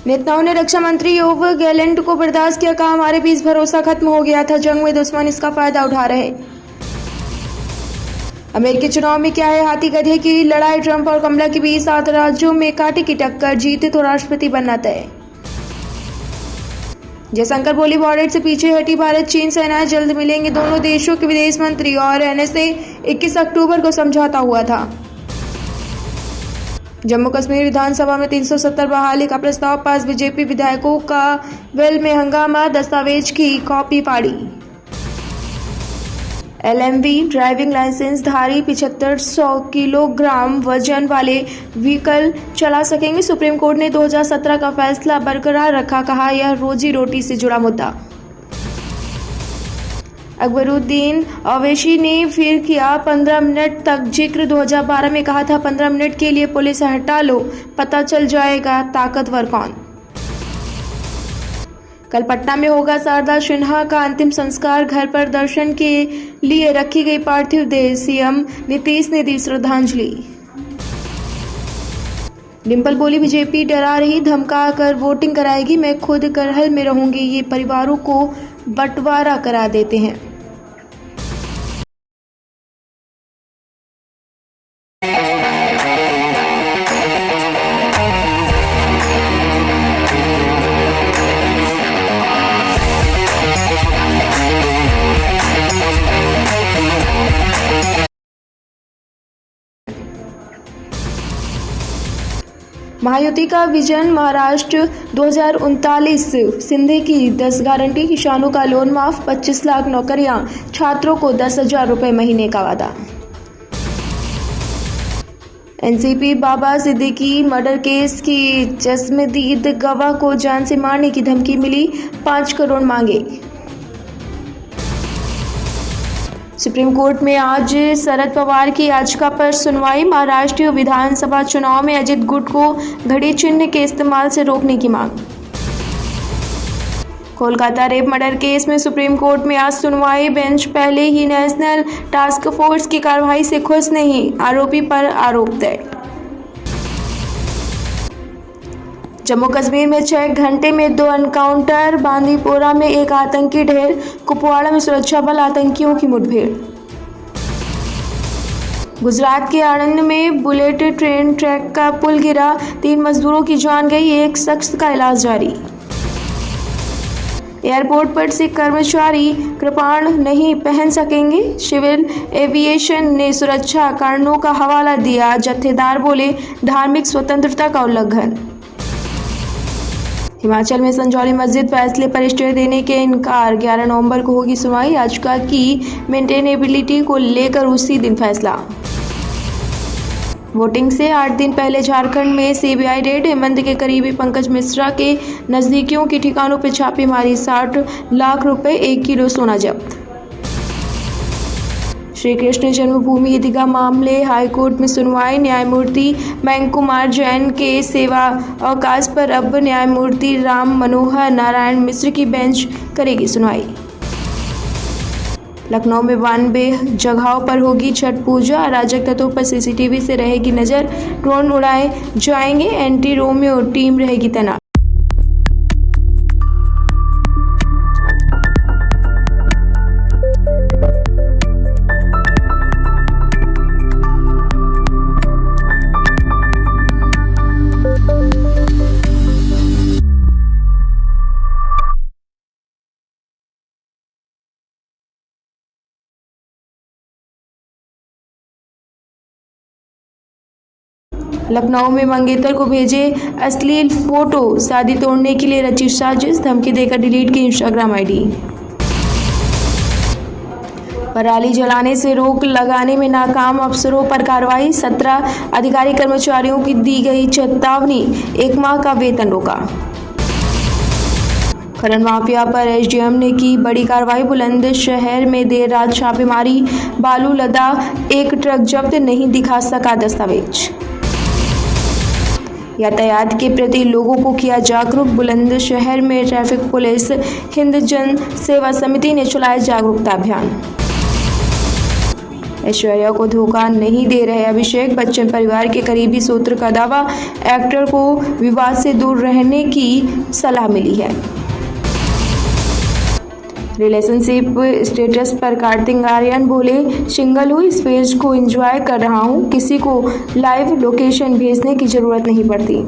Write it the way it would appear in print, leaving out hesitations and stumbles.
नेताओं ने रक्षा मंत्री योव गैलेंट को बर्दाश्त किया, कहा हमारे बीच भरोसा खत्म हो गया था, जंग में दुश्मन इसका फायदा उठा रहे। अमेरिकी चुनाव में क्या है हाथी गधे की लड़ाई, ट्रंप और कमला के बीच 7 राज्यों में कांटे की टक्कर, जीते तो राष्ट्रपति बनना तय। जयशंकर बोली बॉर्डर से पीछे हटी भारत चीन सेनाएं, जल्द मिलेंगे दोनों देशों के विदेश मंत्री और एनएसए 21 अक्टूबर को समझौता हुआ था। जम्मू कश्मीर विधानसभा में 370 बहाली का प्रस्ताव पास, बीजेपी विधायकों का वेल में हंगामा, दस्तावेज की कॉपी फाड़ी। एलएमवी ड्राइविंग लाइसेंस धारी 7500 किलोग्राम वजन वाले व्हीकल चला सकेंगे, सुप्रीम कोर्ट ने 2017 का फैसला बरकरार रखा, कहा यह रोजी रोटी से जुड़ा मुद्दा। अकबरुद्दीन अवैसी ने फिर किया 15 मिनट तक जिक्र, 2012 में कहा था 15 मिनट के लिए पुलिस हटा लो, पता चल जाएगा ताकतवर कौन। कल पटना में होगा शारदा सिन्हा का अंतिम संस्कार, घर पर दर्शन के लिए रखी गई पार्थिव देह, सीएम नीतीश ने दी श्रद्धांजलि। डिंपल बोली बीजेपी डरा रही, धमका कर वोटिंग कराएगी, मैं खुद करहल में रहूंगी, ये परिवारों को बंटवारा करा देते हैं। महायुति का विजन महाराष्ट्र 2039, सिंधे की 10 गारंटी, किसानों का लोन माफ, 25 लाख नौकरियां, छात्रों को 10,000 रुपए महीने का वादा। एनसीपी बाबा सिद्दीकी मर्डर केस की जस्मदीद गवाह को जान से मारने की धमकी मिली, 5 करोड़ मांगे। सुप्रीम कोर्ट में आज शरद पवार की याचिका पर सुनवाई, महाराष्ट्र विधानसभा चुनाव में अजित गुट को घड़ी चिन्ह के इस्तेमाल से रोकने की मांग। कोलकाता रेप मर्डर केस में सुप्रीम कोर्ट में आज सुनवाई, बेंच पहले ही नेशनल टास्क फोर्स की कार्रवाई से खुश नहीं, आरोपी पर आरोप तय। जम्मू कश्मीर में 6 घंटे में 2 एनकाउंटर, बांदीपोरा में एक आतंकी ढेर, कुपवाड़ा में सुरक्षा बल आतंकियों की मुठभेड़। गुजरात के आणंद में बुलेट ट्रेन ट्रैक का पुल गिरा, 3 मजदूरों की जान गई, एक शख्स का इलाज जारी। एयरपोर्ट पर से कर्मचारी कृपाण नहीं पहन सकेंगे, सिविल एविएशन ने सुरक्षा कारणों का हवाला दिया, जत्थेदार बोले धार्मिक स्वतंत्रता का उल्लंघन। हिमाचल में संजौली मस्जिद फैसले पर स्टे देने के इनकार, 11 नवंबर को होगी सुनवाई, याचिका की मेंटेनेबिलिटी को लेकर उसी दिन फैसला। वोटिंग से 8 दिन पहले झारखंड में सीबीआई रेड, हेमंत के करीबी पंकज मिश्रा के नजदीकियों के ठिकानों पर छापेमारी, 60 लाख रुपए 1 किलो सोना जब्त। श्री कृष्ण जन्मभूमि ईदगाह मामले हाईकोर्ट में सुनवाई, न्यायमूर्ति मयंक कुमार जैन के सेवा अवकाश पर अब न्यायमूर्ति राम मनोहर नारायण मिश्र की बेंच करेगी सुनवाई। लखनऊ में 92 जगहों पर होगी छठ पूजा, अराजक तत्वों पर सीसीटीवी से रहेगी नजर, ड्रोन उड़ाए जाएंगे, एंटी रोमियो टीम रहेगी तैनात। लखनऊ में मंगेतर को भेजे अश्लील फोटो, शादी तोड़ने के लिए रची साजिश, धमकी देकर डिलीट की इंस्टाग्राम आईडी। पराली जलाने से रोक लगाने में नाकाम अफसरों पर कार्रवाई, 17 अधिकारी कर्मचारियों की दी गई चेतावनी, 1 माह का वेतन रोका। खनन माफिया पर एसडीएम ने की बड़ी कार्रवाई, बुलंदशहर में देर रात छापेमारी, बालू लदा एक ट्रक जब्त, नहीं दिखा सका दस्तावेज। यातायात के प्रति लोगों को किया जागरूक, बुलंदशहर में ट्रैफिक पुलिस हिंद जन सेवा समिति ने चलाया जागरूकता अभियान। ऐश्वर्या को धोखा नहीं दे रहे अभिषेक बच्चन। परिवार के करीबी सूत्र का दावा, एक्टर को विवाद से दूर रहने की सलाह मिली है। रिलेशनशिप स्टेटस पर कार्तिक आर्यन बोले, सिंगल हूँ, इस फेज को एंजॉय कर रहा हूँ, किसी को लाइव लोकेशन भेजने की जरूरत नहीं पड़ती।